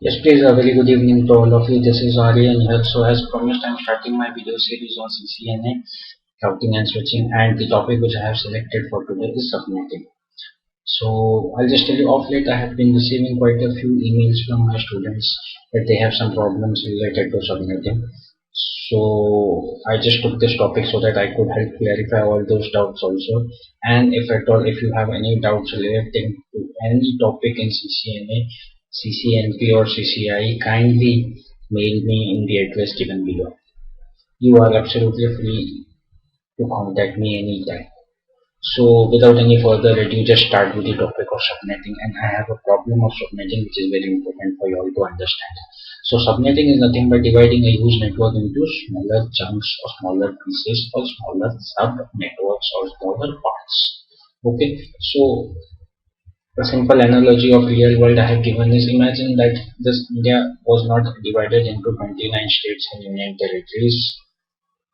Yes, please. A very good evening to all of you. This is Aryan here. So, as promised, I'm starting my video series on CCNA, routing and switching, and the topic which I have selected for today is subnetting. So, I'll just tell you off late. I have been receiving quite a few emails from my students that they have some problems related to subnetting. So, I just took this topic so that I could help clarify all those doubts also. And if at all, if you have any doubts relating to any topic in CCNA, CCNP or CCI, kindly mail me in the address given below. You are absolutely free to contact me anytime. So without any further ado, just start with the topic of subnetting, and I have a problem of subnetting which is very important for you all to understand. So subnetting is nothing but dividing a huge network into smaller chunks or smaller pieces or smaller sub networks or smaller parts. Okay, so a simple analogy of real world I have given is, imagine that this India was not divided into 29 states and union territories.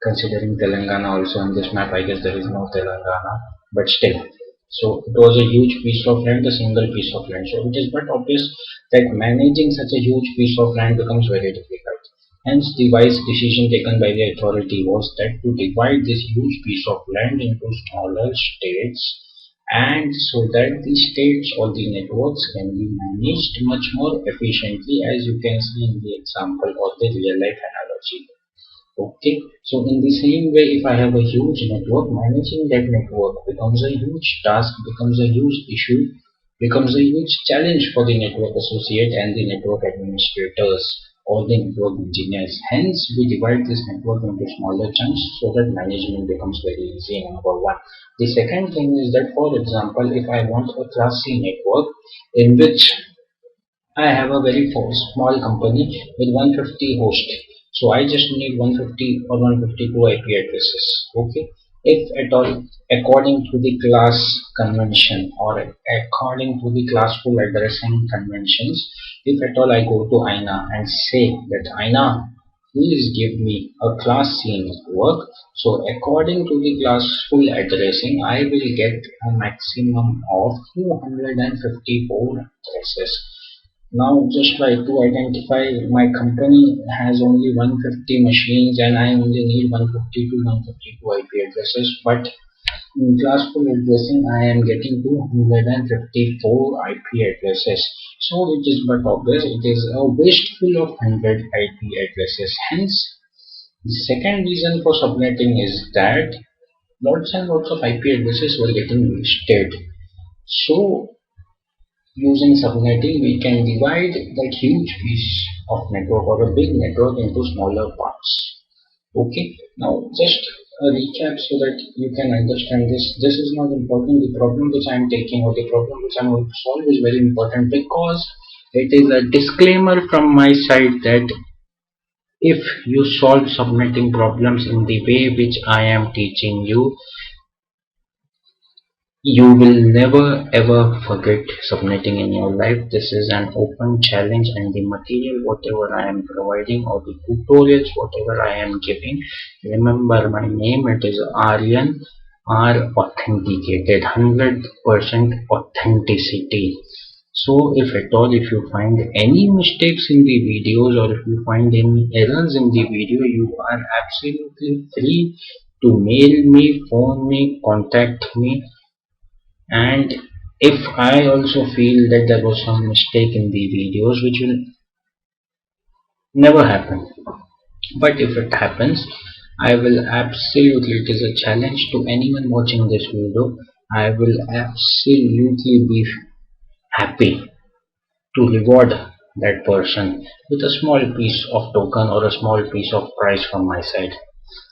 Considering Telangana also on this map, I guess there is no Telangana, but still. So it was a huge piece of land, a single piece of land. So it is but obvious that managing such a huge piece of land becomes very difficult. Hence, the wise decision taken by the authority was that to divide this huge piece of land into smaller states, and so that the states or the networks can be managed much more efficiently, as you can see in the example of the real life analogy. Okay, so in the same way, if I have a huge network, managing that network becomes a huge task, becomes a huge issue, becomes a huge challenge for the network associate and the network administrators or the network engineers. Hence, we divide this network into smaller chunks so that management becomes very easy. Number one. The second thing is that, for example, if I want a Class C network in which I have a very small company with 150 hosts. So I just need 150 or 152 IP addresses. Okay. If at all, according to the class convention or according to the classful addressing conventions, if at all I go to INA and say that INA, please give me a class C network. So according to the classful addressing, I will get a maximum of 254 addresses. Now just try to identify, my company has only 150 machines and I only need 150 to 152 IP addresses, but in classful addressing I am getting 254 IP addresses. So it is but obvious it is a wasteful of 100 IP addresses. Hence, the second reason for subnetting is that lots and lots of IP addresses were getting wasted. So using subnetting, we can divide that huge piece of network or a big network into smaller parts. Okay, now just a recap so that you can understand this. This is not important. The problem which I am taking or the problem which I am going to solve is very important, because it is a disclaimer from my side that if you solve subnetting problems in the way which I am teaching you, you will never ever forget subnetting in your life. This is an open challenge, and the material whatever I am providing or the tutorials whatever I am giving, remember my name, it is Aryan, are authenticated, 100% authenticity. So if at all, if you find any mistakes in the videos or if you find any errors in the video, you are absolutely free to mail me, phone me, contact me. And if I also feel that there was some mistake in the videos, which will never happen, but if it happens, I will absolutely, it is a challenge to anyone watching this video, I will absolutely be happy to reward that person with a small piece of token or a small piece of prize from my side.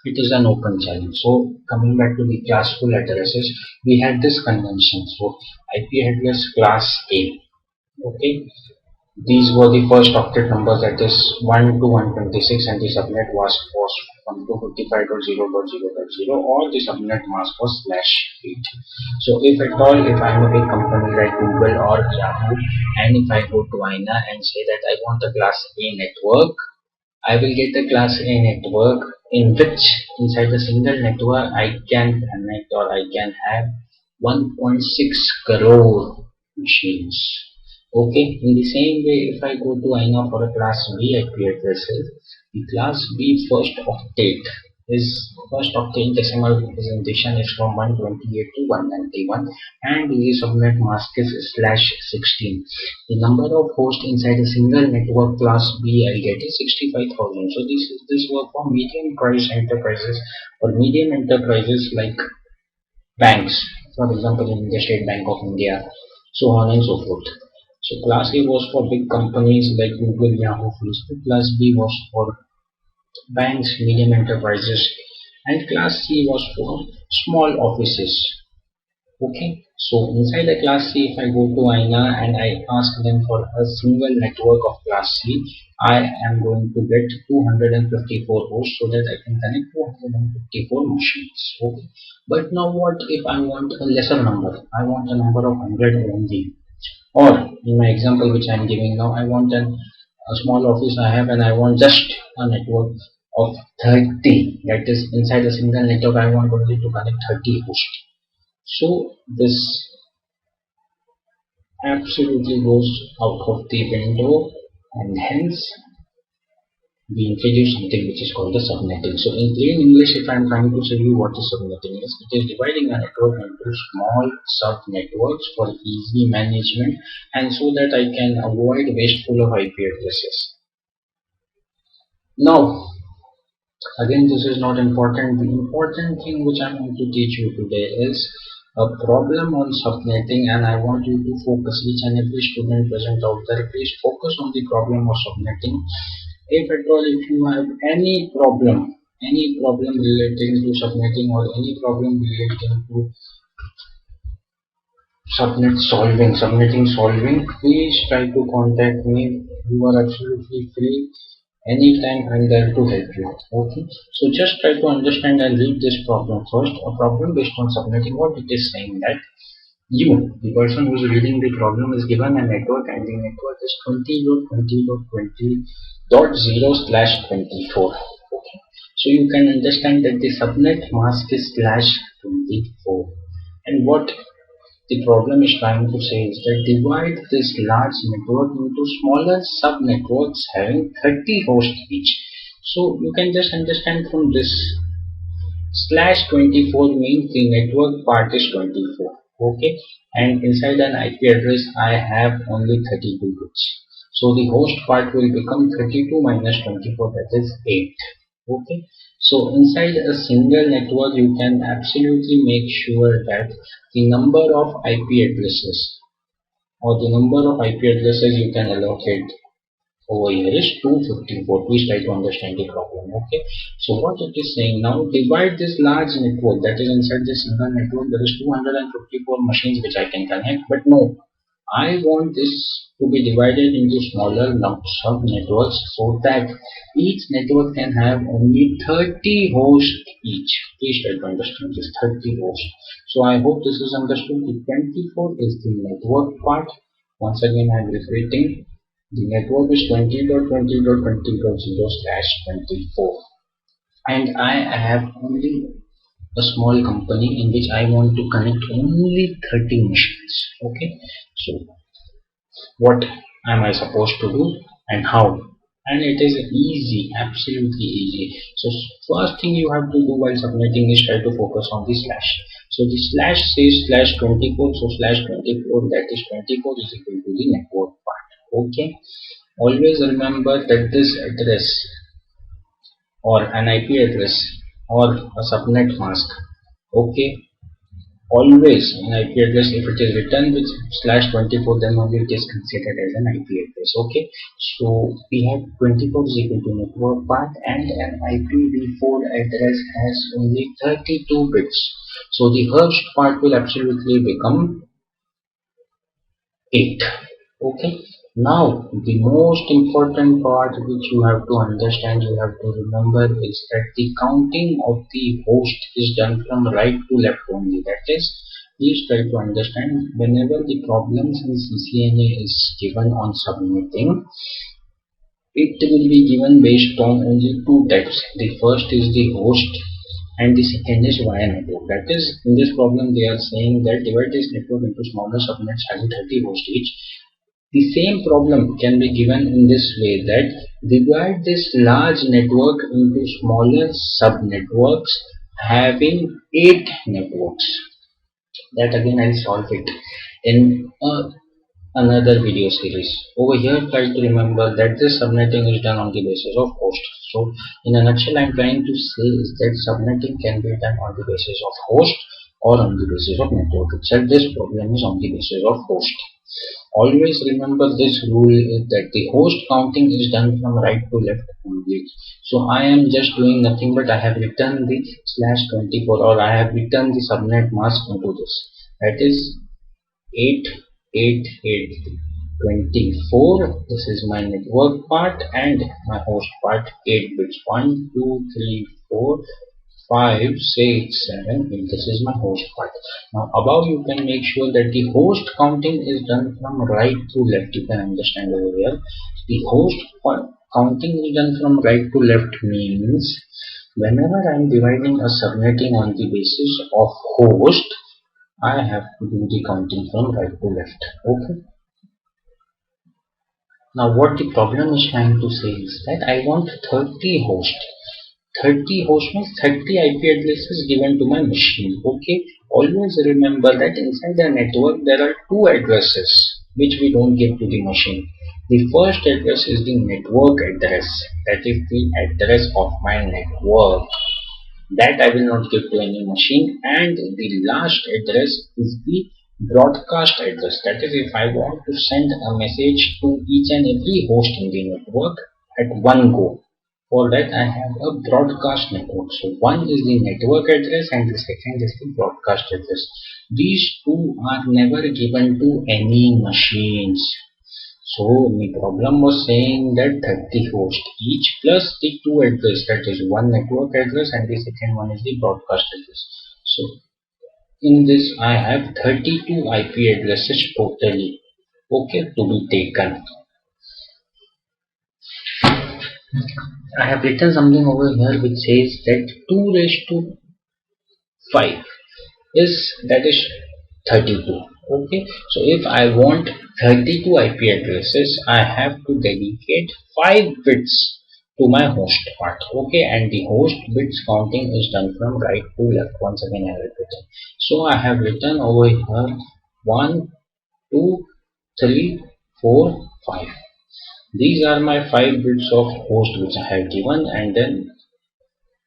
It is an open challenge. So coming back to the classful addresses, we had this convention. So IP address class A. Okay, these were the first octet numbers, that is 1 to 126, and the subnet was from 255.0.0.0, or the subnet mask was /8. So if at all, if I am a big company like Google or Yahoo, and if I go to INA and say that I want a class A network, I will get a class A network in which inside a single network I can connect or I can have 1.6 crore machines. Okay, in the same way, if I go to INA for a class B IP addresses, the class B first octane decimal representation is from 128 to 191, and the subnet mask is /16. The number of hosts inside a single network class B I get is 65,000. So this work for medium price enterprises or medium enterprises like banks, for example, in the State Bank of India, so on and so forth. So class A was for big companies like Google, Yahoo, Facebook. Class B was for banks, medium enterprises, and class C was for small offices. Okay, so inside the class C, if I go to INA and I ask them for a single network of class C, I am going to get 254 hosts so that I can connect 254 machines. Okay, but now what if I want a lesser number? I want a number of 100 only. Or in my example which I am giving now, I want a small office I have and I want just a network of 30. That is inside a single network I want only to connect 30 hosts. So this absolutely goes out of the window, and hence we introduce something which is called the subnetting. So in plain English, if I am trying to tell you what is subnetting is, it is dividing a network into small sub networks for easy management and so that I can avoid wasteful of IP addresses. Now again, this is not important. The important thing which I'm going to teach you today is a problem on subnetting, and I want you to focus, each and every student present out there, please focus on the problem of subnetting. If at all, if you have any problem relating to subnetting or any problem relating to subnetting solving, please try to contact me. You are absolutely free anytime. I'm there to help you. Okay, so just try to understand and read this problem first. A problem based on subnetting, what it is saying that you, the person who is reading the problem, is given a network and the network is 20.20.20.0/24. Okay, so you can understand that the subnet mask is /24, and what the problem is trying to say is that divide this large network into smaller sub-networks having 30 hosts each. So you can just understand from this, /24 means the network part is 24. Okay, and inside an IP address I have only 32 bits. So the host part will become 32 minus 24, that is 8. Okay, so inside a single network you can absolutely make sure that the number of IP addresses or the number of IP addresses you can allocate over here is 254. Please try to understand the problem. Okay, so what it is saying now, divide this large network that is inside this single network. There is 254 machines which I can connect, but no, I want this to be divided into smaller sub networks so that each network can have only 30 hosts each. Please try to understand this 30 hosts. So I hope this is understood. The 24 is the network part. Once again I am repeating, the network is 20.20.20.0/24, and I have only a small company in which I want to connect only 30 machines. Okay, so what am I supposed to do and how? And it is easy, absolutely easy. So first thing you have to do while subnetting is try to focus on the slash. So the slash says /24, so /24, that is 24 is equal to the network part. Okay, always remember that this address or an IP address or a subnet mask, okay, always an IP address, if it is written with /24, then only it is considered as an IP address. Okay, so we have 24 is equal to network part, and an IPv4 address has only 32 bits, so the host part will absolutely become 8. Okay, now the most important part which you have to understand, you have to remember, is that the counting of the host is done from right to left only. That is, please try to understand, whenever the problems in CCNA is given on subnetting, it will be given based on only two types. The first is the host and the second is via network. That is, in this problem they are saying that divide this network into smaller subnets having 30 hosts each. The same problem can be given in this way, that divide this large network into smaller sub-networks having 8 networks. That again I'll solve it in another video series. Over here, try to remember that this subnetting is done on the basis of host. So in a nutshell, I'm trying to say is that subnetting can be done on the basis of host or on the basis of network itself. This problem is on the basis of host. Always remember this rule is that the host counting is done from right to left only. So I am just doing nothing but I have written the /24, or I have written the subnet mask into this. That is 8, 8, 8, 24. This is my network part, and my host part 8 bits. 1, 2, 3, 4, 5, 6, 7, 8. This is my host part. Now above you can make sure that the host counting is done from right to left. You can understand over here. The host counting is done from right to left means whenever I am dividing a subnetting on the basis of host, I have to do the counting from right to left. Okay. Now what the problem is trying to say is that I want 30 hosts. 30 hosts means 30 IP addresses given to my machine. Okay. Always remember that inside the network there are two addresses which we don't give to the machine. The first address is the network address. That is the address of my network. That I will not give to any machine, and the last address is the broadcast address. That is, if I want to send a message to each and every host in the network at one go, for that I have a broadcast network. So one is the network address and the second is the broadcast address. These two are never given to any machines. So the problem was saying that 30 hosts each plus the two address, that is one network address and the second one is the broadcast address. So in this I have 32 IP addresses totally, okay, to be taken. I have written something over here which says that 2 raised to 5 that is 32. Okay, so if I want 32 IP addresses, I have to dedicate 5 bits to my host part. Okay, and the host bits counting is done from right to left. Once again I have written. So I have written over here 1, 2, 3, 4, 5. These are my 5 bits of host which I have given, and then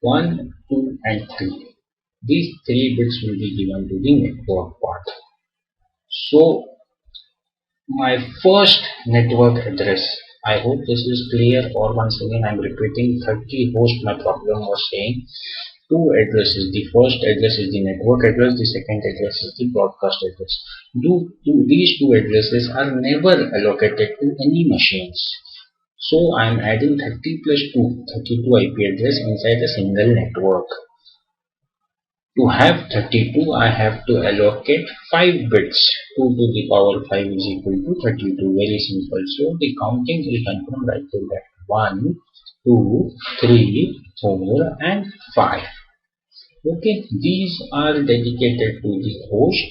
1, 2 and 3. These 3 bits will be given to the network part. So my first network address, I hope this is clear, or once again I am repeating 30 host. My problem was saying two addresses. The first address is the network address, the second address is the broadcast address. These two addresses are never allocated to any machines. So I am adding 30 plus 2, 32 IP address inside a single network. To have 32, I have to allocate 5 bits. 2 to the power 5 is equal to 32. Very simple. So the counting is done from right to left. 1, 2, 3, 4 and 5. Okay, these are dedicated to the host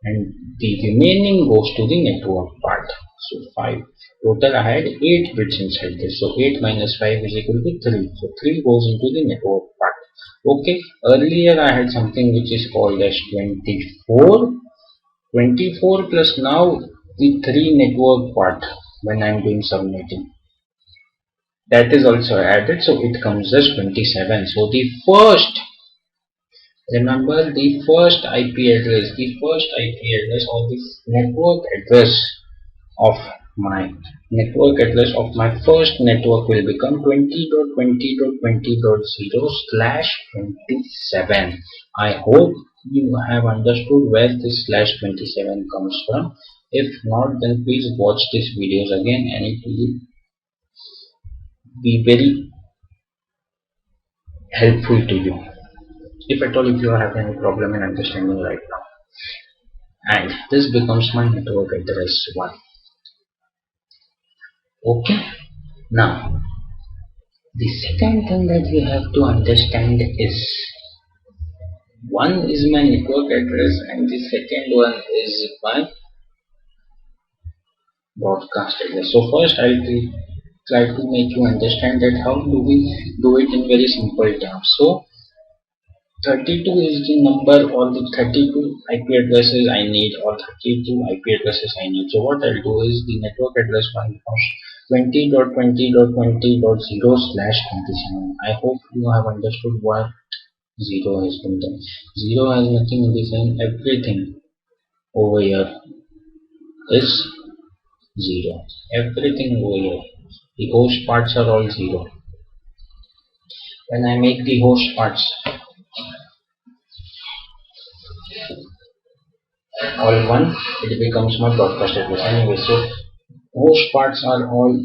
and the remaining goes to the network part. So 5. Total I had 8 bits inside this. So 8 minus 5 is equal to 3. So 3 goes into the network part. Okay, earlier I had something which is called as 24. 24 plus now the 3 network part when I am doing subnetting. That is also added, so it comes as 27. So the first, remember the first IP address, or the network address of my first network will become 20.20.20.0/27. I hope you have understood where this /27 comes from. If not, then please watch these videos again and it will be very helpful to you. If at all if you have any problem in understanding right now. And this becomes my network address 1. Okay, now the second thing that we have to understand is one is my network address and the second one is my broadcast address. So first I'll try to make you understand that how do we do it in very simple terms. So 32 is the number or the 32 IP addresses I need, or 32 IP addresses I need. So what I'll do is the network address one becomes 20.20.20.0/27. I hope you have understood why 0 has been done. 0 has nothing in design, everything over here is 0. Everything over here. The host parts are all 0. When I make the host parts all 1, it becomes my broadcast address. Anyway, so host parts are all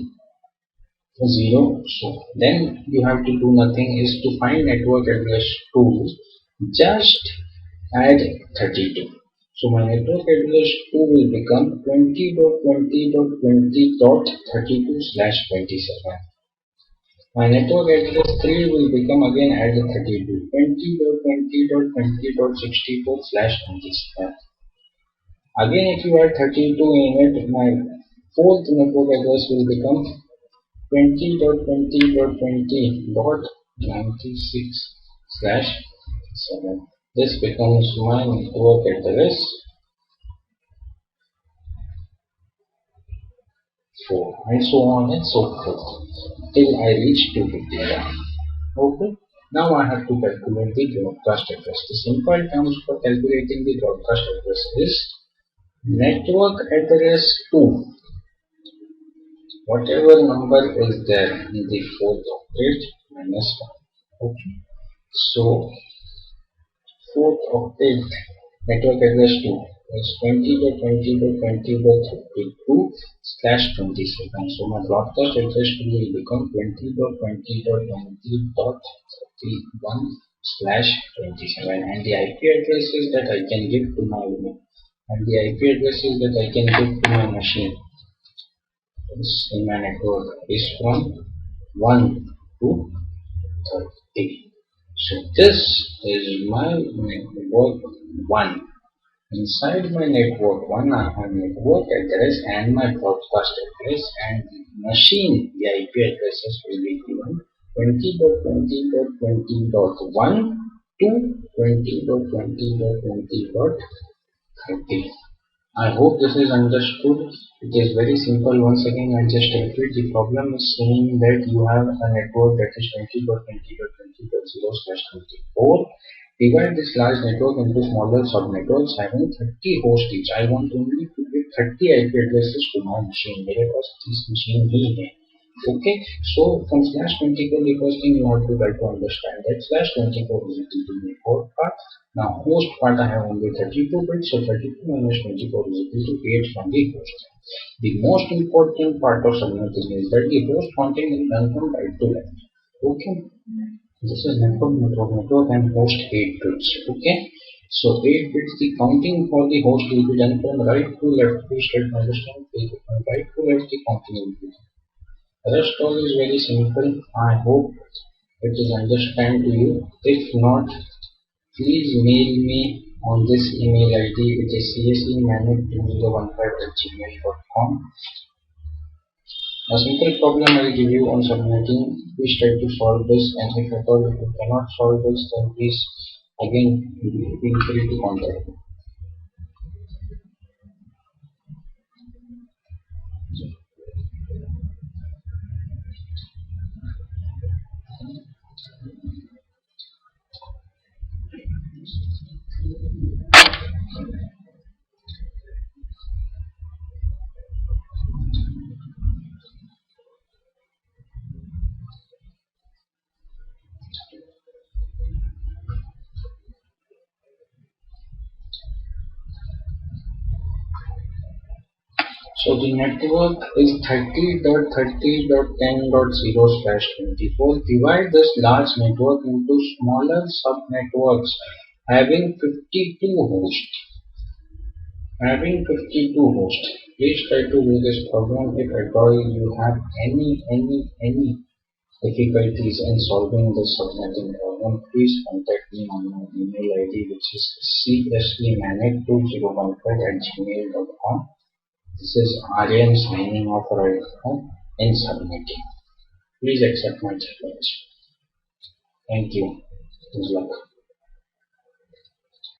0. So then you have to do nothing is to find network address 2. Just add 32. So my network address 2 will become 20.20.20.32/27. My network address 3 will become again add 32. 20.20.20.64/27. Again, if you add 32 in it, my fourth network address will become 20.20.20.96/7. This becomes my network address 4, and so on and so forth till I reach 251. Okay. Now I have to calculate the broadcast address. The simple terms for calculating the broadcast address is network address 2. Whatever number is there in the fourth octet minus 1. Okay. So fourth octet network address 2 is 20.20.20.32/27. So my broadcast address 2 will become 20.20.20.31/27, and the IP addresses that I can give to my machine in my network is from 1 to 30. So this is my network 1. Inside my network 1, I have network address and my broadcast address, and machine the IP addresses will be given 20.20.20.1 to 20.20.20.30. I hope this is understood. It is very simple. Once again, I'll just repeat. The problem is saying that you have a network that is 20.20.20.0/24. Divide this large network into smaller subnetworks having 30 hosts each. I want only to give 30 IP addresses to my machine. मेरे पास 30 machine ही है. Okay, so from /24, the first thing you have to try to understand that /24 is equal to the host part. Now host part I have only 32 bits, so 32 minus 24 is equal to 8 from the host. The most important part of subnetting is that the host counting is done from right to left. Okay, this is network and host 8 bits. Okay, so 8 bits, the counting for the host will be done from right to left. Please try to understand. From right to left, the counting will be done. Rest all is very simple. I hope it is understand to you. If not, please mail me on this email ID, which is cscmanic2015@gmail.com. A simple problem I will give you on subnetting. Please try to solve this, and if at all you cannot solve this, then please again feel free to contact me. So the network is 30.30.10.0/24. Divide this large network into smaller subnetworks having 52 hosts. Please try to do this problem. If at all you have any difficulties in solving this subnetting problem, please contact me on my email ID, which is cscmanic2015@gmail.com. This is Aryan signing off right now in submitting. Please accept my challenge. Thank you. Good luck.